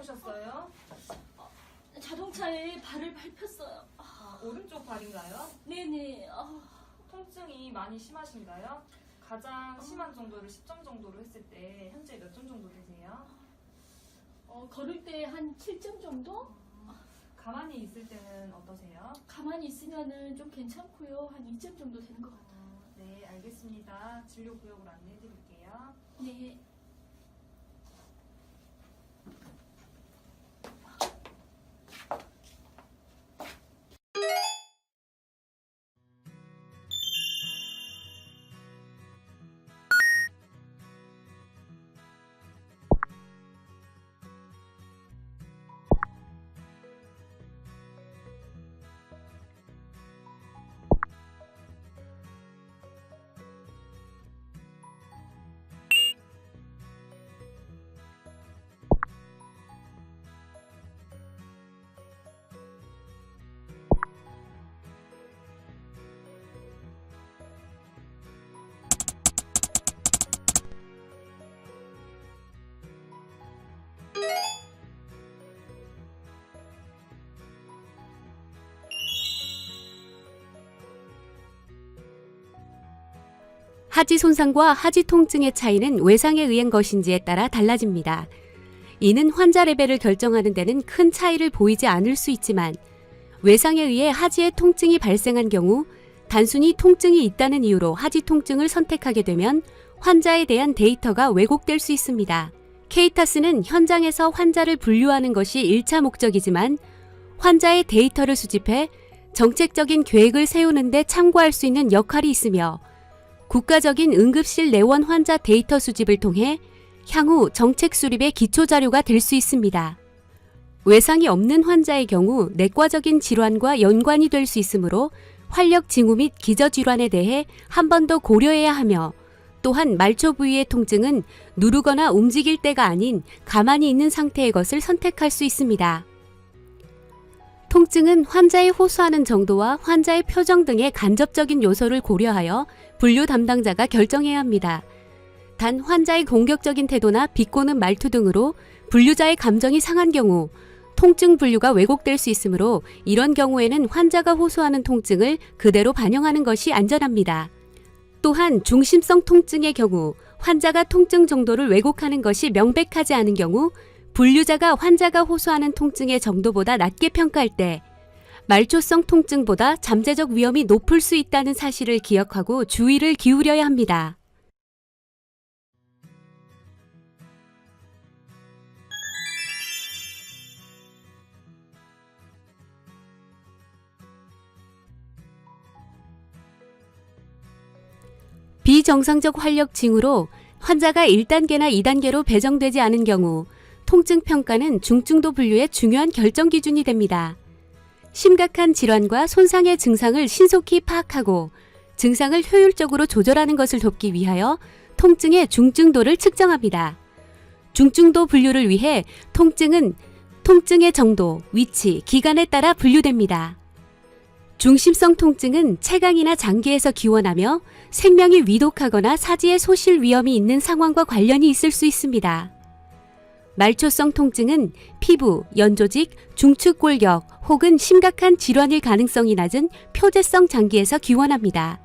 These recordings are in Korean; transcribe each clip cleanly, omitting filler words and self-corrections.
오셨어요? 자동차에 발을 밟혔어요. 오른쪽 발인가요? 네네. 통증이 많이 심하신가요? 가장 심한 정도를 10점 정도로 했을 때 현재 몇 점 정도 되세요? 걸을 때 한 7점 정도? 가만히 있을 때는 어떠세요? 가만히 있으면은 좀 괜찮고요. 한 2점 정도 되는 것 같아요. 네, 알겠습니다. 진료 구역으로 안내해 드릴게요. 네. 하지 손상과 하지 통증의 차이는 외상에 의한 것인지에 따라 달라집니다. 이는 환자 레벨을 결정하는 데는 큰 차이를 보이지 않을 수 있지만 외상에 의해 하지에 통증이 발생한 경우 단순히 통증이 있다는 이유로 하지 통증을 선택하게 되면 환자에 대한 데이터가 왜곡될 수 있습니다. 케이타스는 현장에서 환자를 분류하는 것이 1차 목적이지만 환자의 데이터를 수집해 정책적인 계획을 세우는 데 참고할 수 있는 역할이 있으며 국가적인 응급실 내원 환자 데이터 수집을 통해 향후 정책 수립의 기초 자료가 될 수 있습니다. 외상이 없는 환자의 경우 내과적인 질환과 연관이 될 수 있으므로 활력 징후 및 기저질환에 대해 한 번 더 고려해야 하며 또한 말초 부위의 통증은 누르거나 움직일 때가 아닌 가만히 있는 상태의 것을 선택할 수 있습니다. 통증은 환자의 호소하는 정도와 환자의 표정 등의 간접적인 요소를 고려하여 분류 담당자가 결정해야 합니다. 단 환자의 공격적인 태도나 비꼬는 말투 등으로 분류자의 감정이 상한 경우 통증 분류가 왜곡될 수 있으므로 이런 경우에는 환자가 호소하는 통증을 그대로 반영하는 것이 안전합니다. 또한 중심성 통증의 경우 환자가 통증 정도를 왜곡하는 것이 명백하지 않은 경우 분류자가 환자가 호소하는 통증의 정도보다 낮게 평가할 때 말초성 통증보다 잠재적 위험이 높을 수 있다는 사실을 기억하고 주의를 기울여야 합니다. 비정상적 활력 징후로 환자가 1단계나 2단계로 배정되지 않은 경우 통증 평가는 중증도 분류의 중요한 결정 기준이 됩니다. 심각한 질환과 손상의 증상을 신속히 파악하고 증상을 효율적으로 조절하는 것을 돕기 위하여 통증의 중증도를 측정합니다. 중증도 분류를 위해 통증은 통증의 정도, 위치, 기간에 따라 분류됩니다. 중심성 통증은 체강이나 장기에서 기원하며 생명이 위독하거나 사지의 소실 위험이 있는 상황과 관련이 있을 수 있습니다. 말초성 통증은 피부, 연조직, 중추골격 혹은 심각한 질환일 가능성이 낮은 표재성 장기에서 기원합니다.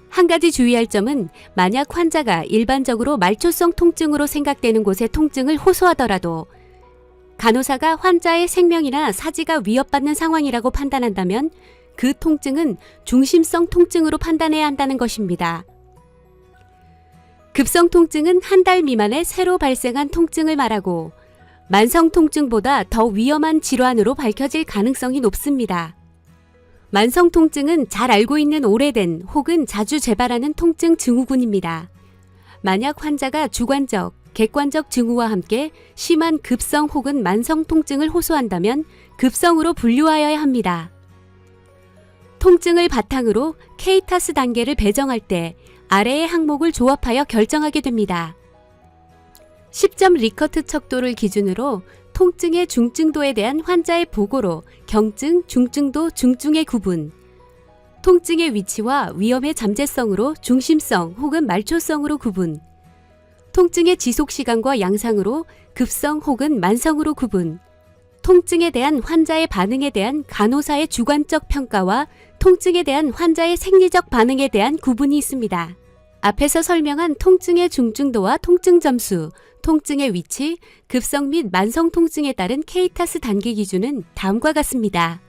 한 가지 주의할 점은 만약 환자가 일반적으로 말초성 통증으로 생각되는 곳의 통증을 호소하더라도 간호사가 환자의 생명이나 사지가 위협받는 상황이라고 판단한다면 그 통증은 중심성 통증으로 판단해야 한다는 것입니다. 급성 통증은 한 달 미만에 새로 발생한 통증을 말하고 만성 통증보다 더 위험한 질환으로 밝혀질 가능성이 높습니다. 만성 통증은 잘 알고 있는 오래된 혹은 자주 재발하는 통증 증후군입니다. 만약 환자가 주관적, 객관적 증후와 함께 심한 급성 혹은 만성 통증을 호소한다면 급성으로 분류하여야 합니다. 통증을 바탕으로 케이타스 단계를 배정할 때 아래의 항목을 조합하여 결정하게 됩니다. 10점 리커트 척도를 기준으로 통증의 중증도에 대한 환자의 보고로 경증, 중증도, 중증의 구분, 통증의 위치와 위험의 잠재성으로 중심성 혹은 말초성으로 구분, 통증의 지속시간과 양상으로 급성 혹은 만성으로 구분, 통증에 대한 환자의 반응에 대한 간호사의 주관적 평가와 통증에 대한 환자의 생리적 반응에 대한 구분이 있습니다. 앞에서 설명한 통증의 중증도와 통증 점수, 통증의 위치, 급성 및 만성 통증에 따른 케이타스 단계 기준은 다음과 같습니다.